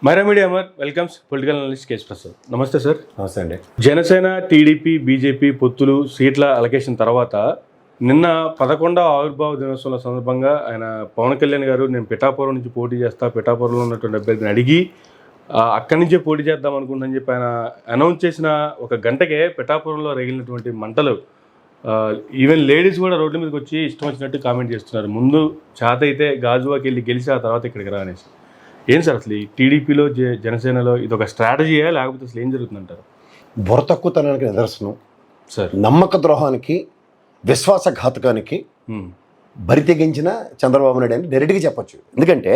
Myra media Amar welcomes political analyst K ప్రసాద్. Prasad sir. నమస్తే అండి. జనసేన, టీడీపీ, బీజేపీ పొత్తులు సీట్ల అలొకేషన్ తర్వాత నిన్న 11వ ఆవిర్భావ దినోత్సవం సందర్భంగా ఆయన పవన్ కళ్యాణ్ గారు నేను పిఠాపురం నుంచి పోటీ చేస్తా, పిఠాపురంలో ఉన్నటువంటి అభ్యర్థిని అడిగి అక్కడి నుంచే పోటీ చేద్దాం అనుకుంటున్నాను చెప్పి ఆయన అనౌన్స్ చేసిన ఒక గంటకే పిఠాపురంలో రగిలినటువంటి మంటలు, ఈవెన్ లేడీస్ కూడా రోడ్ల మీదకి వచ్చి ఇష్టం వచ్చినట్టు కామెంట్ చేస్తున్నారు. ముందు చేత అయితే గాజువాకి వెళ్ళి గెలిచి ఆ తర్వాత ఇక్కడికి రా అనేసి. ఏం సార్ అసలు ఈ టీడీపీలో జనసేనలో ఇది ఒక స్ట్రాటజీయా లేకపోతే అసలు ఏం జరుగుతుందంటారు? బుర్ర తక్కువతనానికి నిదర్శనం సార్. నమ్మక ద్రోహానికి, విశ్వాసఘాతకానికి బరి తెగించిన చంద్రబాబు నాయుడు అని డైరెక్ట్గా చెప్పొచ్చు. ఎందుకంటే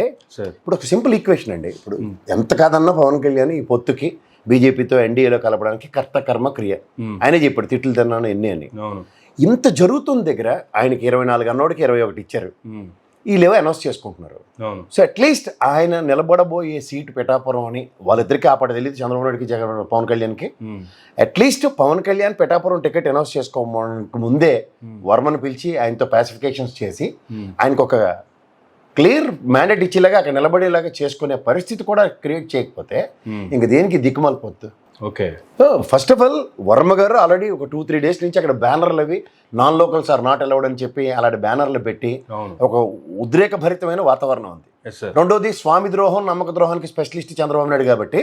ఇప్పుడు ఒక సింపుల్ ఈక్వేషన్ అండి. ఇప్పుడు ఎంత కాదన్నా పవన్ కళ్యాణ్ ఈ పొత్తుకి బీజేపీతో ఎన్డీఏలో కలపడానికి కర్త కర్మ క్రియ ఆయనే చెప్పాడు. తిట్లు తిన్నాను ఎన్ని అని. ఇంత జరుగుతున్న దగ్గర ఆయనకి 24 అన్నోడికి 21 ఇచ్చారు. వీళ్ళేవో అనౌన్స్ చేసుకుంటున్నారు. సో అట్లీస్ట్ ఆయన నిలబడబోయే సీటు పిఠాపురం అని వాళ్ళిద్దరికీ ఆపడ తెలియదు, చంద్రబాబు నాయుడుకి, పవన్ కళ్యాణ్కి. At least Pawan Kalyan Pithapuram ticket announce చేసుకోవడానికి ముందే వర్మను పిలిచి ఆయనతో పాసిఫికేషన్స్ చేసి ఆయనకు ఒక క్లియర్ మ్యాండేట్ ఇచ్చేలాగా అక్కడ నిలబడేలాగా చేసుకునే పరిస్థితి కూడా క్రియేట్ చేయకపోతే ఇంక దేనికి దిక్కుమాలిపోద్దు. Okay. So first of all Varma గారు ఆల్రెడీ ఒక 2-3 డేస్ నుంచి అక్కడ బ్యానర్లు అవి non locals are not allowed అని చెప్పి అలాంటి బ్యానర్లు పెట్టి ఒక ఉద్రేకభరితమైన వాతావరణం ఉంది. రెండోది స్వామి ద్రోహం, నమ్మక ద్రోహానికి స్పెషలిస్ట్ చంద్రబాబు నాయుడు కాబట్టి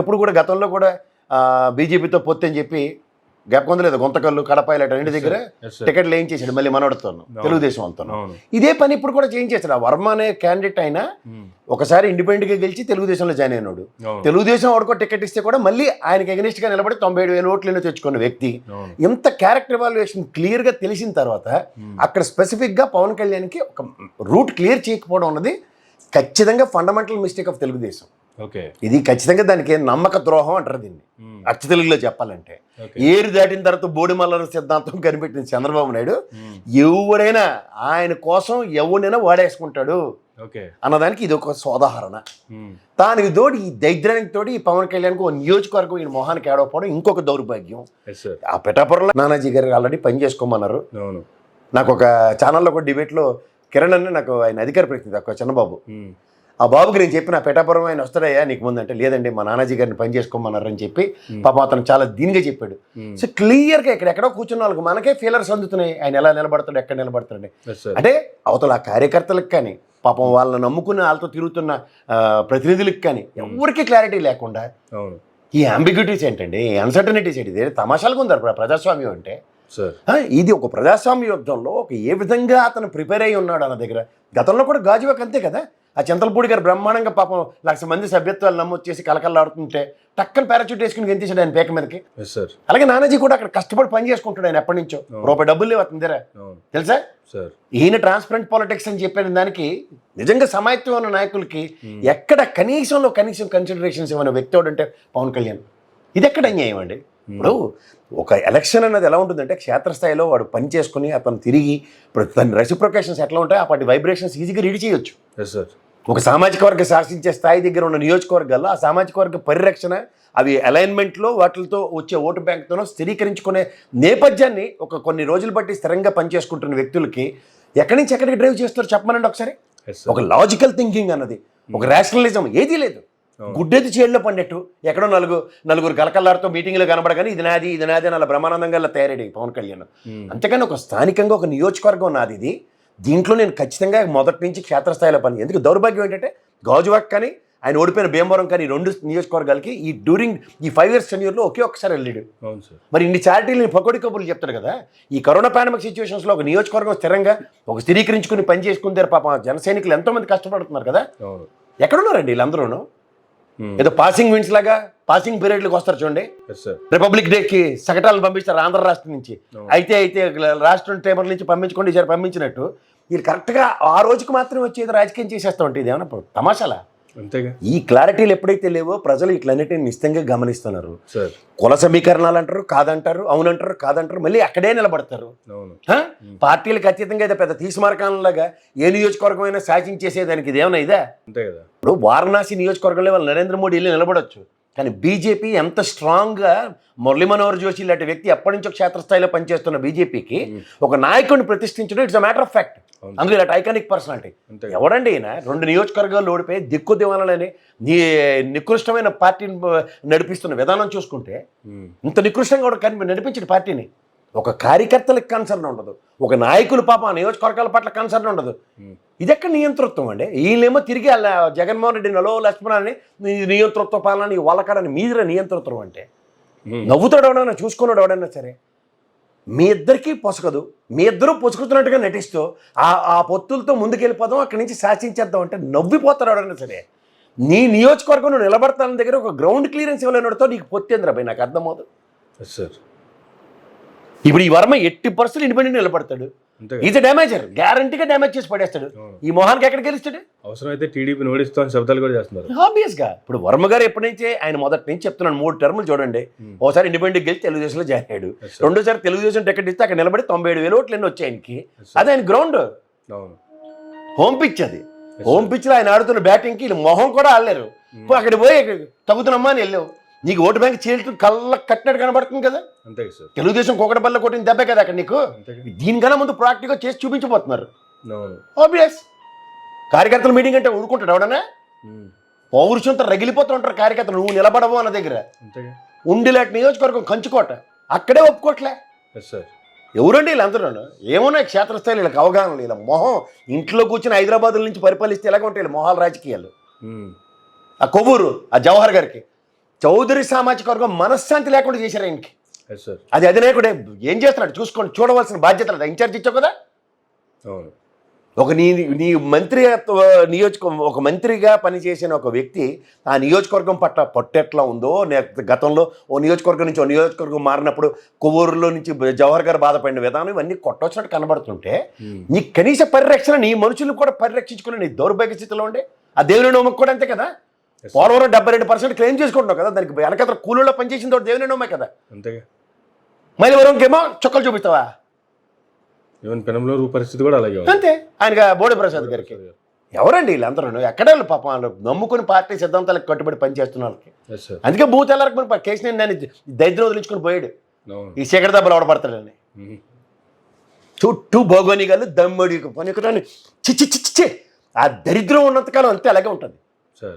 ఎప్పుడు కూడా గతంలో కూడా బీజేపీతో పొత్తు అని చెప్పి గెప్పకొందలేదు, గుంతకల్లు, కడప ఇలాంటి అన్నింటి దగ్గర టికెట్లు ఏం చేశాడు మళ్ళీ మనోడుతాను తెలుగుదేశం వెళ్తాను. ఇదే పని ఇప్పుడు కూడా చేంజ్ చేశాడు. ఆ వర్మ అనే క్యాండిడేట్ అయినా ఒకసారి ఇండిపెండెంట్గా గెలిచి తెలుగుదేశంలో జాయిన్ అయినాడు. తెలుగుదేశం ఆడుకో టికెట్ ఇస్తే కూడా మళ్ళీ ఆయనకి ఎగనిస్ట్గా నిలబడి 97,000 ఓట్లను తెచ్చుకున్న వ్యక్తి. ఎంత క్యారెక్టర్ ఎవాల్యుయేషన్ క్లియర్గా తెలిసిన తర్వాత అక్కడ స్పెసిఫిక్గా పవన్ కళ్యాణ్కి ఒక రూట్ క్లియర్ చేయకపోవడం అన్నది ఖచ్చితంగా ఫండమెంటల్ మిస్టేక్ ఆఫ్ తెలుగుదేశం. ఇది ఖచ్చితంగా దానికి నమ్మక ద్రోహం అంటారు దీన్ని అచ్చ తెలుగులో చెప్పాలంటే. ఏరు దాటిన తర్వాత బోడిమల్ల సిద్ధాంతం కనిపెట్టిన చంద్రబాబు నాయుడు ఎవడైనా ఆయన కోసం ఎవడైనా వాడేసుకుంటాడు అన్నదానికి ఇది ఒక సోదాహరణ. దానికి తోడు ఈ దైద్రానికి తోడు ఈ పవన్ కళ్యాణ్కి ఒక నియోజకవర్గం ఈయన మొహానికి ఏడవపోవడం ఇంకొక దౌర్భాగ్యం. ఆ పిఠాపురంలో నానాజీ గారు ఆల్రెడీ పని చేసుకోమన్నారు. నాకు ఒక ఛానల్లో ఒక డిబేట్లో కిరణ్ అని నాకు ఆయన అధికార ప్రతినిధి ఒక చిన్నబాబు, ఆ బాబుకి నేను చెప్పిన పిఠాపురం ఆయన వస్తాడయ్యా నీకు ముందంటే, లేదండి మా నానాజీ గారిని పని చేసుకోమన్నారు అని చెప్పి పాప అతను చాలా దీనిగా చెప్పాడు. సో క్లియర్గా ఎక్కడెక్కడో కూర్చున్న వాళ్ళకి మనకే ఫీలర్స్ అందుతున్నాయి ఆయన ఎలా నిలబడతాడు, ఎక్కడ నిలబడతాడు అంటే. అవతల ఆ కార్యకర్తలకు కానీ పాపం వాళ్ళని నమ్ముకున్న వాళ్ళతో తిరుగుతున్న ప్రతినిధులకు కానీ ఎవరికి క్లారిటీ లేకుండా ఈ అంబిగ్యూటీస్ ఏంటండి, ఈ అన్సర్టనిటీస్ ఏంటి, ఇదే తమాషాలుగా ఉంది ప్రజాస్వామ్యం అంటే. ఇది ఒక ప్రజాస్వామ్య యుద్ధంలో ఒక ఏ విధంగా అతను ప్రిపేర్ అయ్యి ఉన్నాడు అన్న దగ్గర. గతంలో కూడా గాజువాక్ అంతే కదా, ఆ చింతలపూడి గారు బ్రహ్మాండంగా పాపం 1,00,000 మంది సభ్యత్వాలు నమోదు చేసి కలకల్లాడుతుంటే టక్కన పారాచూట్ వేసుకుని గెంతేశాడు ఆయన పేక మీదకి. అలాగే నానాజీ కూడా అక్కడ కష్టపడి పని చేసుకుంటాడు ఆయన ఎప్పటి నుంచో. రూపాయి డబ్బులు లేవు అతని దగ్గర తెలుసా. ఈయన ట్రాన్స్పరెంట్ పాలిటిక్స్ అని చెప్పిన దానికి నిజంగా సమాయత్వం ఉన్న నాయకులకి ఎక్కడ కనీసం కన్సిడరేషన్స్ ఇవ్వని వ్యక్తి అంటే పవన్ కళ్యాణ్. ఇది ఎక్కడ అన్యాయం అండి. ఇప్పుడు ఒక ఎలక్షన్ అన్నది ఎలా ఉంటుందంటే క్షేత్రస్థాయిలో వాడు పని చేసుకుని అతను తిరిగి ఇప్పుడు దాని రెసిప్రొకేషన్స్ ఎట్లా ఉంటాయి అప్పటి వైబ్రేషన్స్ ఈజీగా రీడ్ చేయొచ్చు. ఒక సామాజిక వర్గ శాసించే స్థాయి దగ్గర ఉన్న నియోజకవర్గాల్లో ఆ సామాజిక వర్గ పరిరక్షణ అవి అలైన్మెంట్లో వాటితో వచ్చే ఓటు బ్యాంక్తోనో స్థిరీకరించుకునే నేపథ్యాన్ని ఒక కొన్ని రోజులు బట్టి స్థిరంగా పనిచేసుకుంటున్న వ్యక్తులకి ఎక్కడి నుంచి ఎక్కడికి డ్రైవ్ చేస్తారో చెప్పమనండి ఒకసారి. ఒక లాజికల్ థింకింగ్ అన్నది, ఒక రేషనలిజం ఏదీ లేదు. గుడ్డెది చేడులో పండేట్టు ఎక్కడో నలుగురు కలకల్లారితో మీటింగ్లో కనబడగానే ఇది నాది అని అలా బ్రహ్మానందంగా తయారయ్యి పవన్ కళ్యాణ్. అంతేకాని ఒక స్థానికంగా ఒక నియోజకవర్గం నాది ఇది, దీంట్లో నేను ఖచ్చితంగా మొదటి నుంచి క్షేత్రస్థాయిలో పని. ఎందుకు దౌర్భాగ్యం ఏంటంటే గాజువాక్ కానీ ఆయన ఓడిపోయిన భీమవరం కానీ 2 నియోజకవర్గాలకి ఈ డ్యూరింగ్ ఈ 5 years టెన్యూర్లో ఒకే ఒక్కసారి వెళ్ళాడు. మరి ఇన్ని చారిటీలు పకోడి కబుర్లు చెప్తాడు కదా. ఈ కరోనా పాండమిక్ సిచ్యువేషన్స్లో ఒక నియోజకవర్గం స్థిరంగా ఒక స్థిరీకరించుకుని పని చేసుకుంటారు పాప జన సైనికులు ఎంతోమంది కష్టపడుతున్నారు కదా. ఎక్కడున్నారండి వీళ్ళందరూ? ఏదో పాసింగ్ విన్స్ లాగా పాసింగ్ పీరియడ్లకు వస్తారు చూడండి. రిపబ్లిక్ డేకి సగటాలను పంపిస్తారు ఆంధ్ర రాష్ట్రం నుంచి. అయితే రాష్ట్రం టేబుల్ నుంచి పంపించుకోండి ఈసారి పంపించినట్టు వీళ్ళు కరెక్ట్గా ఆ రోజుకి మాత్రమే వచ్చేది రాజకీయం చేసేస్తూ ఉంటే ఇది ఏమన్నా తమాషాలా? ఈ క్లారిటీలు ఎప్పుడైతే లేవో ప్రజలు ఇట్లన్నిటిని నిశ్చితంగా గమనిస్తున్నారు. కుల సమీకరణాలు అంటారు కాదంటారు, అవునంటారు కాదంటారు, మళ్ళీ అక్కడే నిలబడతారు. పార్టీలకు అతీతంగా అయితే పెద్ద తీసిమారకాలంలాగా ఏ నియోజకవర్గం అయినా శాసించేసేదానికి ఇదేమన్నా ఇదే. ఇప్పుడు వారణాసి నియోజకవర్గంలో వాళ్ళు నరేంద్ర మోడీ వెళ్ళి నిలబడొచ్చు, కానీ బీజేపీ ఎంత స్ట్రాంగ్గా మురళీ మనోహర్ జోషి లాంటి వ్యక్తి ఎప్పటి నుంచో క్షేత్రస్థాయిలో పనిచేస్తున్న బీజేపీకి ఒక నాయకుడిని ప్రతిష్ఠించడం it's a matter of fact. అందులో ఇలాంటి ఐకానిక్ పర్సనాలిటీ ఎవడండి ఈయన? 2 నియోజకవర్గాలు ఓడిపోయి దిక్కు దివాలని నికృష్టమైన పార్టీని నడిపిస్తున్న విధానం చూసుకుంటే ఇంత నికృష్టంగా కూడా నడిపించిన పార్టీని ఒక కార్యకర్తలకు కన్సర్న్ ఉండదు, ఒక నాయకులు పాప ఆ నియోజకవర్గాల పట్ల కన్సర్న్ ఉండదు. ఇది ఎక్కడ నియంతృత్వం అండి? వీళ్ళేమో తిరిగి జగన్మోహన్ రెడ్డి నలో లక్ష్మణాన్ని నియంతృత్వ పాలన వాళ్ళకాడని మీదిర నియంతృత్వం అంటే నవ్వుతాడు ఎవడన్నా, చూసుకున్నాడు ఎవడన్నా సరే. మీ ఇద్దరికీ పొసగదు, మీ ఇద్దరూ పొసుకుతున్నట్టుగా నటిస్తూ ఆ పొత్తులతో ముందుకెళ్ళిపోదాం, అక్కడి నుంచి శాసించేద్దాం అంటే నవ్విపోతాడు ఎవడన్నా సరే. నీ నియోజకవర్గం నువ్వు నిలబడతాన దగ్గర ఒక గ్రౌండ్ క్లియరెన్స్ ఇవ్వలేనతో నీకు పొత్తేంద్ర భయ్, నాకు అర్థమవుతుంది సార్. ఇప్పుడు ఈ వర్మ 80% ఇండిపెండెంట్ నిలబడతాడు, ఈజ్ డ్యామేజర్, గ్యారంటీగా డ్యామేజ్ చేసి పడేస్తాడు. ఈ మొహానికి ఎక్కడ గెలుస్తాడు? అవసరమైతే టీడీపీ నోడిస్తాను శబ్దాలు కూడా చేస్తున్నారు ఆబ్వియస్ గా. ఇప్పుడు వర్మ గారు ఎప్పటి నుంచే ఆయన మొదటి నుంచి చెప్తున్నాను, 3 టర్ములు చూడండి. ఒకసారి ఇండిపెండెంట్ గెలిచి తెలుగుదేశంలో జాయిన్ అయ్యాడు, రెండోసారి తెలుగుదేశం టికెట్ ఇస్తే అక్కడ నిలబడి 97,000 ఓట్లు ఎన్ని వచ్చాయి ఆయనకి. అదే ఆయన గ్రౌండ్ హోమ్ పిచ్. అది హోమ్ పిచ్ లో ఆయన ఆడుతున్న బ్యాటింగ్ కి మొహం కూడా ఆడలేరు. అక్కడ పోయి తగ్గుతున్నమ్మా అని వెళ్ళావు, నీకు ఓటు బ్యాంక్ చీల్చు కళ్ళ కట్టినట్టు కనబడుతుంది కదా. తెలుగుదేశం కోకటపల్లిలో కొట్టిన దెబ్బే కదా అక్కడ నీకు. దీనికన్నా ముందు ప్రాక్టికల్ చేసి చూపించబోతున్నారు. ఆబ్వియస్. కార్యకర్తల మీటింగ్ అంటే ఊరుకుంటాడు ఎవడన్నా? పౌరుషంతో రగిలిపోతూ ఉంటారు కార్యకర్తలు, నువ్వు నిలబడవు అన్న దగ్గర. ఉండిలాంటి నియోజకవర్గం కంచుకోట, అక్కడే ఒప్పుకోట్లే. ఎవరండి వీళ్ళందరూ? ఏమన్నా క్షేత్రస్థాయిలో వీళ్ళకి అవగాహన, ఇలా మొహం ఇంట్లో కూర్చొని హైదరాబాద్ నుంచి పరిపాలిస్తే ఎలాగ ఉంటాయి మొహాల రాజకీయాలు. ఆ కొవ్వూరు ఆ జవహర్ గారికి చౌదరి సామాజిక వర్గం మనశ్శాంతి లేకుండా చేశారు ఆయనకి. అది అధినాయకుడే ఏం చేస్తున్నాడు చూసుకోండి, చూడవలసిన బాధ్యత లేదు. ఇన్ఛార్జ్ ఇచ్చావు కదా. ఒక నీ మంత్రి ఒక మంత్రిగా పనిచేసిన ఒక వ్యక్తి ఆ నియోజకవర్గం పట్ల పట్టెట్లా ఉందో, గతంలో ఓ నియోజకవర్గం నుంచి ఓ నియోజకవర్గం మారినప్పుడు కొవ్వూరులో నుంచి జవహర్ గారు బాధపడిన విధానం ఇవన్నీ కొట్టొచ్చినట్టు కనబడుతుంటే నీ కనీస పరిరక్షణ, నీ మనుషులు కూడా పరిరక్షించుకుని నీ దౌర్భాగ్య స్థితిలో ఉండే ఆ దేవుని నోమకు కూడా అంతే కదా. పోలవరం 72% క్లెయిమ్ చేసుకుంటున్నావు కదా, దానికి వెనకత్ర కూలీలో పనిచేసిన తోటి దేవుని నోమే కదా. మైలవరంకేమో చుక్కలు చూపిస్తావా? పరిస్థితి కూడా అలాగే అంతే. ఆయనగా బోడి ప్రసాద్ గారికి ఎవరండి వీళ్ళందరూ? ఎక్కడ పాపం వాళ్ళు నమ్ముకుని పార్టీ సిద్ధాంతాలకు కట్టుబడి పనిచేస్తున్న వాళ్ళకి. అందుకే బూత్ వెళ్ళక కేసీఆర్ నేను దరిద్రం వదిలించుకుని పోయాడు, ఈ శేఖర్ దెబ్బలు ఎవడపడతాడని. చుట్టూ భౌగోళికాలు దమ్ముడి పని చిచ్చి చిచ్చి ఆ దరిద్రం ఉన్నంతకాలం అంతే అలాగే ఉంటుంది.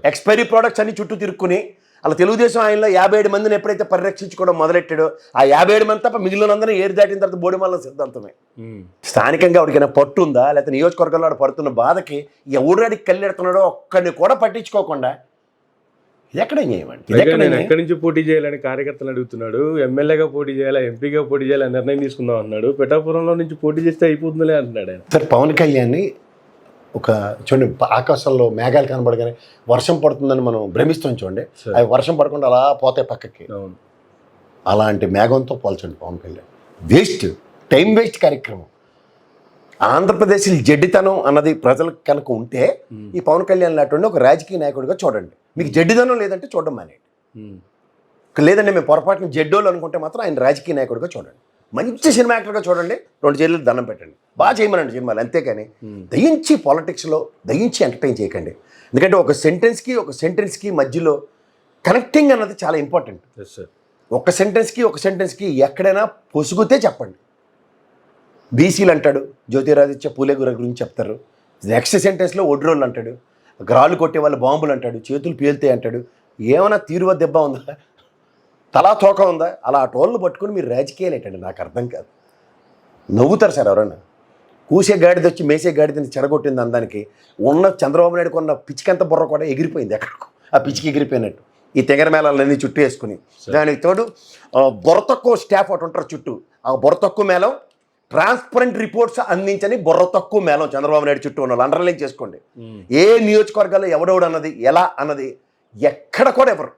ఎక్స్పైరీ ప్రోడక్ట్స్ అన్ని చుట్టూ తిరుక్కుని అలా తెలుగుదేశం ఆయనలో 57 మందిని ఎప్పుడైతే పరిరక్షించుకోవడం మొదలెట్టాడో ఆ 57 మంది తప్ప మిగిలినందరూ ఏరు దాటిన తర్వాత బోడిమల్ల సిద్ధాంతమే. స్థానికంగా వాడికైనా పట్టు ఉందా, లేకపోతే నియోజకవర్గంలో వాడు పడుతున్న బాధకి ఎవడాడికి కళ్ళెడుతున్నాడో ఒక్కడిని కూడా పట్టించుకోకుండా ఇది ఎక్కడ చేయమండి? నేను ఎక్కడి నుంచి పోటీ చేయాలని కార్యకర్తలు అడుగుతున్నాడు. ఎమ్మెల్యేగా పోటీ చేయాలా, ఎంపీగా పోటీ చేయాలని నిర్ణయం తీసుకుందాం అన్నాడు. పిఠాపురంలో నుంచి పోటీ చేస్తే అయిపోతుందిలే అంటున్నాడు ఆయన. సార్ పవన్ కళ్యాణ్ని ఒక చూడండి, ఆకాశంలో మేఘాలు కనబడగానే వర్షం పడుతుందని మనం భ్రమిస్తాం చూడండి, అవి వర్షం పడకుండా అలా పోతాయి పక్కకి. అలాంటి మేఘంతో పోల్చండి Pawan Kalyan. Waste, time waste కార్యక్రమం. ఆంధ్రప్రదేశ్ జడ్డితనం అన్నది ప్రజలకు కనుక ఉంటే ఈ పవన్ కళ్యాణ్ లాంటి ఒక రాజకీయ నాయకుడిగా చూడండి. మీకు జడ్డితనం లేదంటే చూడడం మానేయండి. లేదంటే మేము పొరపాటున జడ్డోళ్ళు అనుకుంటే మాత్రం ఆయన రాజకీయ నాయకుడిగా చూడండి. మంచి సినిమా యాక్టర్గా చూడండి, 2 చేతులు దండం పెట్టండి, బాగా చేయమనండి సినిమాలు. అంతేకాని దయించి పాలిటిక్స్లో దయించి ఎంటర్టైన్ చేయకండి. ఎందుకంటే ఒక సెంటెన్స్కి మధ్యలో కనెక్టింగ్ అన్నది చాలా ఇంపార్టెంట్. ఒక సెంటెన్స్కి ఎక్కడైనా పొసుగుతే చెప్పండి. బీసీలు అంటాడు, జ్యోతిరాదిత్య పూలే గురించి చెప్తారు. నెక్స్ట్ సెంటెన్స్లో ఒడ్రోళ్ళు అంటాడు, గ్రాలు కొట్టే వాళ్ళు బాంబులు అంటాడు, చేతులు పేలుతాయి అంటాడు. ఏమైనా తీరువ దెబ్బ ఉందా, తలా తోక ఉందా? అలా టోళ్ళు పట్టుకుని మీరు రాజకీయాలు ఏంటండి? నాకు అర్థం కాదు. నవ్వుతారు సార్ ఎవరన్నా. కూసే గాడిద వచ్చి మేసే గాడిదని చెడగొట్టింది అందానికి ఉన్న చంద్రబాబు నాయుడు కొన్న పిచ్చికంత బుర్ర కూడా ఎగిరిపోయింది ఎక్కడికో, ఆ పిచ్చికి ఎగిరిపోయినట్టు. ఈ తెగర మేళాలన్నీ చుట్టూ వేసుకుని దానికి తోడు బుర్ర తక్కువ స్టాఫ్ ఒకటి ఉంటారు చుట్టూ. ఆ బుర్ర తక్కువ మేళం ట్రాన్స్పరెంట్ రిపోర్ట్స్ అందించని బుర్ర తక్కువ మేళం చంద్రబాబు నాయుడు చుట్టూ ఉన్న వాళ్ళు అండర్లైన్ చేసుకోండి. ఏ నియోజకవర్గాల్లో ఎవడెవడు అన్నది ఎలా అన్నది ఎక్కడ కూడా ఎవరు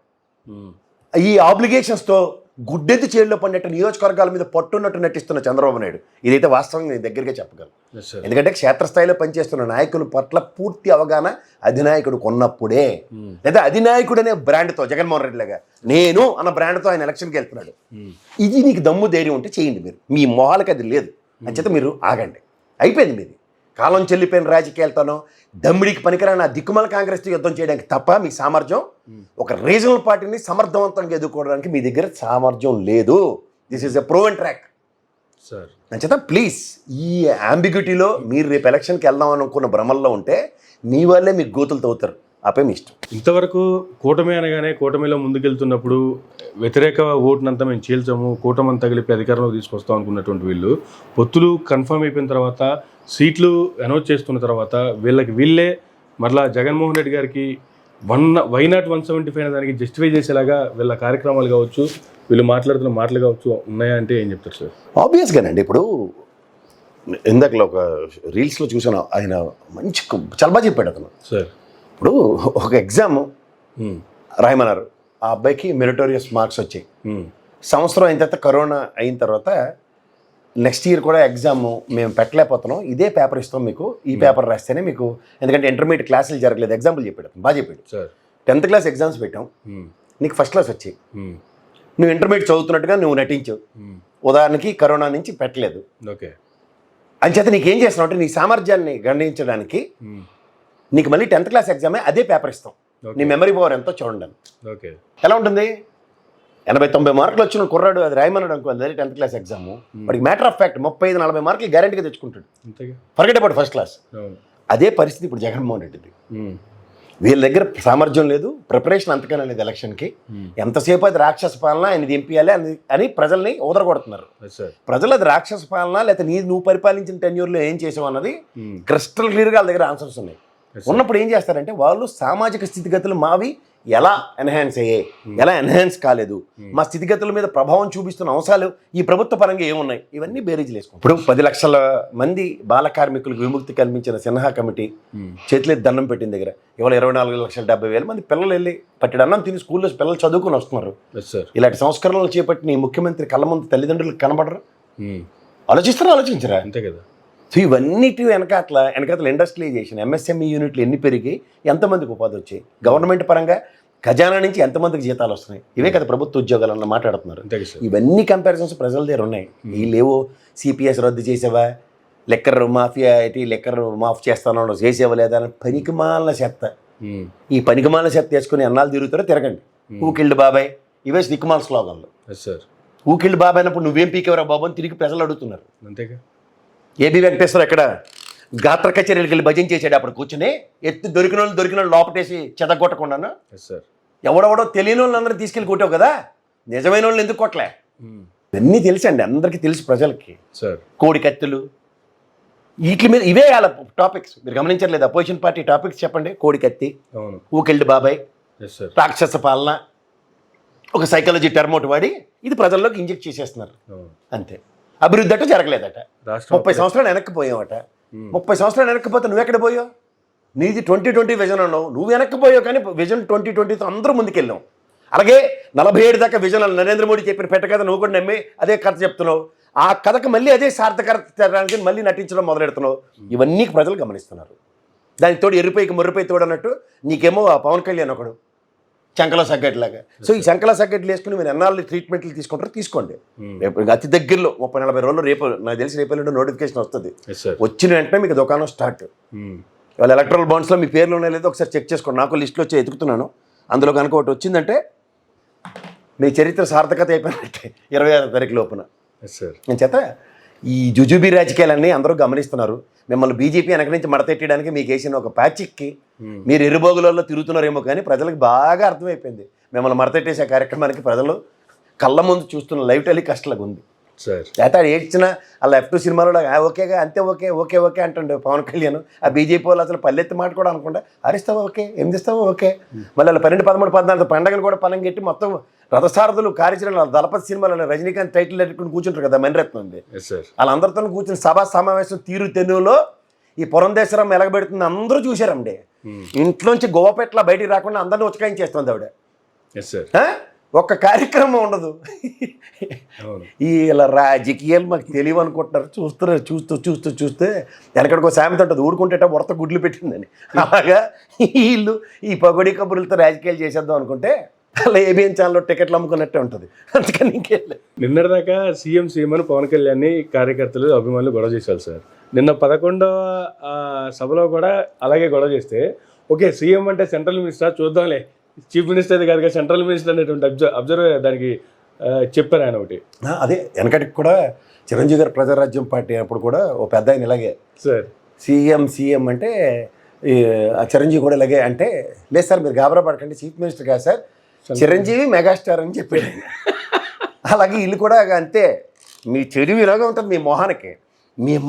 ఈ ఆబ్లిగేషన్స్తో గుడ్డెద్దు చేతిలో పడినట్టు నియోజకవర్గాల మీద పట్టున్నట్టు నటిస్తున్న చంద్రబాబు నాయుడు. ఇదైతే వాస్తవంగా నేను దగ్గరగా చెప్పగలను. ఎందుకంటే క్షేత్రస్థాయిలో పనిచేస్తున్న నాయకుల పట్ల పూర్తి అవగాహన అధినాయకుడు కొన్నప్పుడే, లేదా అధినాయకుడు అనే బ్రాండ్తో జగన్మోహన్ రెడ్డి లాగా నేను అన్న బ్రాండ్తో ఆయన ఎలక్షన్కి వెళ్తున్నాడు. ఇది నీకు దమ్ము ధైర్యం ఉంటే చేయండి. మీరు మీ మొహాలకి అది లేదు అంచేత మీరు ఆగండి, అయిపోయింది మీది. కాలం చెల్లిపోయిన రాజకీయాలతోనో దమ్మిడికి పనికిరాని ఆ దిక్కుమల కాంగ్రెస్తో యుద్ధం చేయడానికి తప్ప మీ సామర్థ్యం ఒక రీజనల్ పార్టీని సమర్థవంతంగా ఎదుర్కోవడానికి మీ దగ్గర సామర్థ్యం లేదు. This is a proven track sir. అంచేత ప్లీజ్ ఈ అంబిగ్యూటీలో మీరు రేపు ఎలక్షన్కి వెళ్దాం అనుకున్న భ్రమల్లో ఉంటే మీ వాళ్ళే మీకు గోతులు తవ్వుతారు. ఆపే మీ ఇష్టం. ఇంతవరకు కూటమి అనగానే కూటమిలో ముందుకెళ్తున్నప్పుడు వ్యతిరేక ఓటునంతా మేము చీల్చాము, కూటమిని తగిలిపి అధికారంలో తీసుకొస్తాం అనుకున్నటువంటి వీళ్ళు పొత్తులు కన్ఫర్మ్ అయిపోయిన తర్వాత సీట్లు అనౌన్స్ చేస్తున్న తర్వాత వీళ్ళే మరలా జగన్మోహన్ రెడ్డి గారికి వై నాట్ 175 అనే దానికి జస్టిఫై చేసేలాగా వీళ్ళ కార్యక్రమాలు కావచ్చు, వీళ్ళు మాట్లాడుతున్న మాటలు కావచ్చు ఉన్నాయా అంటే ఏం చెప్తారు సార్? ఆబ్వియస్గానండి. ఇప్పుడు ఇందాకలో ఒక రీల్స్లో చూసాను, ఆయన మంచి చాలా బాగా చెప్పాడు అతను. సార్ ఇప్పుడు ఒక ఎగ్జామ్ రాయమన్నారు, ఆ అబ్బాయికి మెరిటోరియస్ మార్క్స్ వచ్చాయి. సంవత్సరం అయిన తర్వాత కరోనా అయిన తర్వాత నెక్స్ట్ ఇయర్ కూడా ఎగ్జామ్ మేము పెట్టలేకపోతున్నాం, ఇదే పేపర్ ఇస్తాం మీకు, ఈ పేపర్ రాస్తేనే మీకు, ఎందుకంటే ఇంటర్మీడియట్ క్లాసులు జరగలేదు. ఎగ్జాంపుల్ చెప్పాడు, బాగా చెప్పాడు. సార్ 10th క్లాస్ ఎగ్జామ్స్ పెట్టాం, నీకు ఫస్ట్ క్లాస్ వచ్చాయి, నువ్వు ఇంటర్మీడియట్ చదువుతున్నట్టుగా నువ్వు నటించావు, ఉదాహరణకి కరోనా నుంచి పెట్టలేదు. ఓకే, అంచేత నీకేం చేస్తున్నావు అంటే నీ సామర్థ్యాన్ని గణించడానికి నీకు మళ్ళీ 10th క్లాస్ ఎగ్జామే అదే పేపర్ ఇస్తాం, నీ మెమరీ పవర్ ఎంతో చూడండి. ఓకే, ఎలా ఉంటుంది? 80-90 మార్కులు వచ్చిన కుర్రాడు అది రాయమన్నాడు అనుకో, అది 10th క్లాస్ ఎగ్జామ్, వాడికి మ్యాటర్ ఆఫ్ ఫ్యాక్ట్ 35-40 మార్కులు గ్యారెంటీగా తెచ్చుకుంటాడు. Forget about first class. అదే పరిస్థితి ఇప్పుడు జగన్మోహన్ రెడ్డిది. వీళ్ళ దగ్గర సామర్థ్యం లేదు, ప్రిపరేషన్ అంతకన్నా లేదు. ఎలక్షన్కి ఎంతసేపు అది రాక్షస పాలన, ఆయన దింపియాలి అని ప్రజల్ని ఊదరగొడుతున్నారు. ప్రజలు అది రాక్షస పాలన లేకపోతే నువ్వు పరిపాలించిన టెన్యూర్లో ఏం చేసావు అన్నది క్రిస్టల్ క్లియర్గా వాళ్ళ దగ్గర ఆన్సర్స్ ఉన్నాయి. ఉన్నప్పుడు ఏం చేస్తారంటే వాళ్ళు సామాజిక స్థితిగతులు మావి ఎలా ఎన్హాన్స్ అయ్యాయి, ఎలా ఎన్హాన్స్ కాలేదు, మా స్థితిగతుల మీద ప్రభావం చూపిస్తున్న అంశాలు ఈ ప్రభుత్వ పరంగా ఏమున్నాయి, ఇవన్నీ బేరీజులు వేసుకుంటాం. ఇప్పుడు 10 లక్షల మంది బాల కార్మికులకు విముక్తి కల్పించిన సిన్హా కమిటీ చేతులెత్తి దండం పెట్టిన దగ్గర ఇవాళ 24,70,000 మంది పిల్లలు వెళ్ళి పట్టెడు అన్నం తిని స్కూల్లో పిల్లలు చదువుకుని వస్తున్నారు. ఇలాంటి సంస్కరణలు చేపట్టిన ఈ ముఖ్యమంత్రి కళ్ళ ముందు తల్లిదండ్రులకు కనబడరు, ఆలోచించరా? అంతే కదా. సో ఇవన్నిటి వెనకాతల ఇండస్ట్రియలైజేషన్, ఎంఎస్ఎంఈ యూనిట్లు ఎన్ని పెరిగి ఎంతమందికి ఉపాధి వచ్చాయి, గవర్నమెంట్ పరంగా ఖజానా నుంచి ఎంతమందికి జీతాలు వస్తున్నాయి, ఇవే కదా ప్రభుత్వ ఉద్యోగాలు అన్న మాట్లాడుతున్నారు. ఇవన్నీ కంపారిజన్స్ ప్రజల దగ్గర ఉన్నాయి. వీళ్ళేవో సిపిఎస్ రద్దు చేసేవా, లెక్కర్ మాఫియా లెక్కర్ మాఫ్ చేస్తానో చేసేవా లేదా అని పనికిమాల చెత్త, ఈ పనికిమాల చెత్త వేసుకుని ఎన్నాళ్ళు తిరుగుతారో తిరగండి. ఊకిల్డ్ బాబాయ్, ఇవే దిక్కుమాల స్లోగన్లు. ఊకిల్డ్ బాబాయ్ అయినప్పుడు నువ్వేం పీకేవరా బాబు అని తిరిగి ప్రజలు అడుగుతున్నారు. అంతేగా. ఏబి వెంకటేశ్వర ఎక్కడ గాత్ర కచేరీలకు వెళ్ళి భజన చేసాడు, అప్పుడు కూర్చుని ఎత్తు దొరికిన వాళ్ళు లోపటేసి చెదగొట్టకుండాను. ఎవడెవడో తెలియని వాళ్ళు అందరూ తీసుకెళ్ళి కొట్టావు కదా, నిజమైన వాళ్ళు ఎందుకు కొట్టలే? ఇవన్నీ తెలుసండి, అందరికీ తెలుసు ప్రజలకి. కోడి కత్తులు వీటి మీద ఇవే వాళ్ళ టాపిక్స్. మీరు గమనించట్లేదు? అపోజిషన్ పార్టీ టాపిక్స్ చెప్పండి. కోడి కత్తి, ఊకెళ్ళి బాబాయ్, రాక్షస పాలన, ఒక సైకాలజీ టర్మోట్ వాడి ఇది ప్రజల్లోకి ఇంజెక్ట్ చేసేస్తున్నారు. అంతే. అభివృద్ధి అట జరగలేదట, 30 సంవత్సరాలు వెనక్కిపోయావట. 30 సంవత్సరాలు వెనక్కిపోతే నువ్వెక్కడ పోయావు? నీది 2020 విజన్ అన్నావు, నువ్వు వెనక్కిపోయావు, కానీ విజన్ 2020తో అందరూ ముందుకెళ్ళాం. అలాగే 47 దాకా విజన్ నరేంద్ర మోడీ చెప్పిన పెట్ట కథ నువ్వు కూడా నమ్మి అదే కథ చెప్తున్నావు. ఆ కథకు మళ్ళీ అదే సార్థకడానికి మళ్ళీ నటించడం మొదలెడుతున్నావు. ఇవన్నీ ప్రజలు గమనిస్తున్నారు. దానికి తోడు ఎరుపైకి ముర్రిపై తోడు అన్నట్టు నీకేమో ఆ పవన్ కళ్యాణ్ ఒకడు చంకల సగ్గట్లాగా. సో ఈ చంకల సగ్గట్లు వేసుకుని మీరు ఎన్నాళ్ళు ట్రీట్మెంట్లు తీసుకుంటారో తీసుకోండి. రేపు అతి దగ్గరలో 30-40 రోజులు, రేపు నాకు తెలిసి రేపు నోటిఫికేషన్ వస్తుంది. వచ్చిన వెంటనే మీకు దుకాణం స్టార్ట్. ఇవాళ ఎలక్ట్రల్ బాండ్స్లో మీ పేర్లు ఉన్నాయో లేదో ఒకసారి చెక్ చేసుకోండి. నాకు లిస్టులో వచ్చి ఎతుకుతున్నాను, అందులో కనుక ఒకటి వచ్చిందంటే మీ చరిత్ర సార్థకత అయిపోయినట్టే 26వ తారీఖు లోపున. నేను చేత ఈ జుజుబీ రాజకీయాలన్నీ అందరూ గమనిస్తున్నారు. మిమ్మల్ని బీజేపీ వెనక నుంచి మడతెట్టడానికి మీకు వేసిన ఒక ప్యాచిక్కి మీరు ఎరుబోగులలో తిరుగుతున్నారేమో, కానీ ప్రజలకు బాగా అర్థమైపోయింది. మిమ్మల్ని మడతెట్టేసే కార్యక్రమానికి ప్రజలు కళ్ళ ముందు చూస్తున్న లైవ్ టెలికాస్ట్లాగా ఉంది. లేకపోతే అది ఏడ్చిన ఆ F2 సినిమాలో ఓకేగా అంతే ఓకే ఓకే ఓకే అంటుండే పవన్ కళ్యాణ్. ఆ బీజేపీ వాళ్ళు అసలు పల్లెత్తి మాట కూడా అనుకుంటా అరిస్తావా ఓకే, ఎనిమిదిస్తావా ఓకే, మళ్ళీ 12, 13, 14 పండుగలు కూడా పనం కట్టి మొత్తం రథసారథులు కార్యాచరణ దళపతి సినిమాలో రజనీకాంత్ టైటిల్ పెట్టుకుని కూర్చుంటారు కదా మణిరత్నం. వాళ్ళందరితో కూర్చుని సభా సమావేశం తీరు తెన్నులో ఈ పురంధేశ్వరం ఎలగబెడుతుంది అందరూ చూశారండి. ఇంట్లోంచి గోవపెట్ల బయటికి రాకుండా అందరినీ ఉచకాయించేస్తుంది ఆవిడ. ఒక్క కార్యక్రమం ఉండదు. ఇలా రాజకీయాలు మాకు తెలియవు అనుకుంటున్నారు. చూస్తే వెనకడికో సామెత ఉంటుంది, ఊరుకుంటేట ఉడత గుడ్లు పెట్టిందని. అలాగా వీళ్ళు ఈ పగడి కబుర్లతో రాజకీయాలు చేసేద్దాం అనుకుంటే అలా ఏబిఎన్ ఛానల్లో టికెట్లు అమ్ముకున్నట్టే ఉంటుంది, అందుకని ఇంకేం లేదు. నిన్నటిదాకా సీఎం అని పవన్ కళ్యాణ్ని కార్యకర్తలు అభిమానులు గొడవ చేశారు సార్. నిన్న 11వ సభలో కూడా అలాగే గొడవ చేస్తే, ఓకే సీఎం అంటే సెంట్రల్ మినిస్టర్, చూద్దాంలే చీఫ్ మినిస్టర్ అది కాదుగా సెంట్రల్ మినిస్టర్ అనేటువంటి అబ్జర్వ్ దానికి చెప్పారు ఆయన ఒకటి. అదే వెనకటికి కూడా చిరంజీవి గారు ప్రజారాజ్యం పార్టీ అప్పుడు కూడా ఓ పెద్ద ఆయన ఇలాగే సార్ సీఎం అంటే ఆ చిరంజీవి కూడా ఇలాగే అంటే, లేదు సార్ మీరు గాబరా పడకండి చీఫ్ మినిస్టర్ కాదు సార్ చిరంజీవి మెగాస్టార్ అని చెప్పాడు. అలాగే వీళ్ళు కూడా అంతే, మీ చెడు ఇలాగే ఉంటుంది మీ మొహానికి,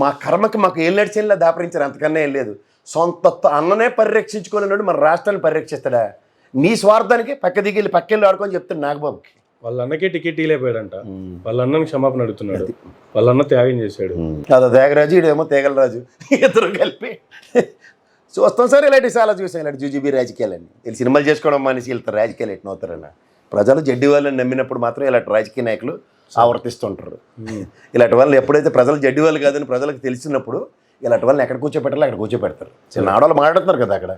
మా కర్మకి మాకు ఏం నడిచేలా దాపరించారు, అంతకన్నా ఏం లేదు. సొంత అన్ననే పరిరక్షించుకోలేనాడు మన రాష్ట్రాన్ని పరిరక్షిస్తాడా? నీ స్వార్థానికి పక్కెళ్ళి ఆడుకొని చెప్తాడు నాగబాబుకి. వాళ్ళ అన్నకే టికెట్ ఇలేపోయాడంట, వాళ్ళ అన్నని క్షమాపణ అడుగుతున్నాడు, వాళ్ళ అన్న త్యాగం చేశాడు. అదో త్యాగరాజు ఇదేమో తేగలరాజు, ఇద్దరు కలిపి చూస్తాం సార్. ఇలాంటి చాలా చూసాం, ఇలాంటి జూజీబీ రాజకీయాలని. వీళ్ళు సినిమాలు చేసుకోవడం మానేసి వెళ్తారు రాజకీయాలు ఎట్లా అవుతారన్న. ప్రజలు జడ్డి వాళ్ళని నమ్మినప్పుడు మాత్రం ఇలాంటి రాజకీయ నాయకులు ఆవర్తిస్తుంటారు. ఇలాంటి వాళ్ళని ఎప్పుడైతే ప్రజలు జడ్డి వాళ్ళు కాదని ప్రజలకు తెలిసినప్పుడు ఇలాంటి వాళ్ళని ఎక్కడ కూర్చోపెట్టాలో అక్కడ కూర్చోపెడతారు. చిన్న ఆడవాళ్ళు మాట్లాడుతున్నారు కదా అక్కడ,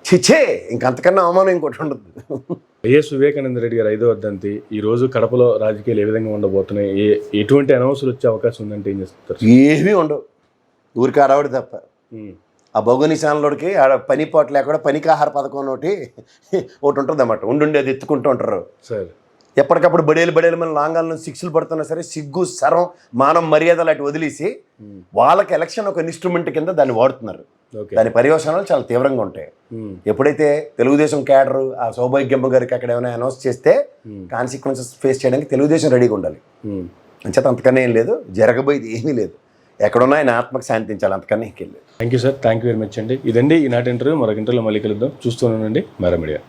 చిచ్చే ఇంకంతకన్నా అవమానం ఇంకోటి ఉండదు. వైఎస్ వివేకానంద రెడ్డి గారు 5వ వర్ధంతి ఈ రోజు కడపలో రాజకీయాలు ఏ విధంగా ఉండబోతున్నాయి, ఎటువంటి అనౌన్స్లు వచ్చే అవకాశం ఉందంటే ఏం చేస్తారు? ఏమీ ఉండవు, ఊరికి ఆడవాడి తప్ప. ఆ బొగని ఛానల్లోడికి ఆడ పని పాటు లేకుండా పనికి ఆహార పథకం ఒకటి ఉంటుంది అన్నమాట, ఉండుండేది ఎత్తుకుంటూ ఉంటారు సార్. ఎప్పటికప్పుడు బడేలు మన లాంగాలను శిక్షలు పడుతున్నా సరే సిగ్గు శరం మానం మర్యాదలు అటు వదిలేసి వాళ్ళకి ఎలక్షన్ ఒక ఇన్స్ట్రుమెంట్ కింద దాన్ని వాడుతున్నారు. దాని పర్యవసానాలు చాలా తీవ్రంగా ఉంటాయి. ఎప్పుడైతే తెలుగుదేశం క్యాడర్ ఆ సౌభాగ్యమ్మ గారికి అక్కడ ఏమైనా అనౌన్స్ చేస్తే కాన్సిక్వెన్సెస్ ఫేస్ చేయడానికి తెలుగుదేశం రెడీగా ఉండాలి. అంచేత అంతకన్నా ఏం లేదు, జరగబోయేది ఏమీ లేదు. ఎక్కడున్నా ఆయన ఆత్మకు శాంతించాలి, అంతకన్నా ఇంకేం లేదు. Thank you sir, thank you very much అండి. ఇదండి ఈనాటి ఇంటర్వ్యూ. మరొక ఇంటర్వ్యూలో మళ్ళీ కలుద్దాం. చూస్తూనండి మేరా మీడియా.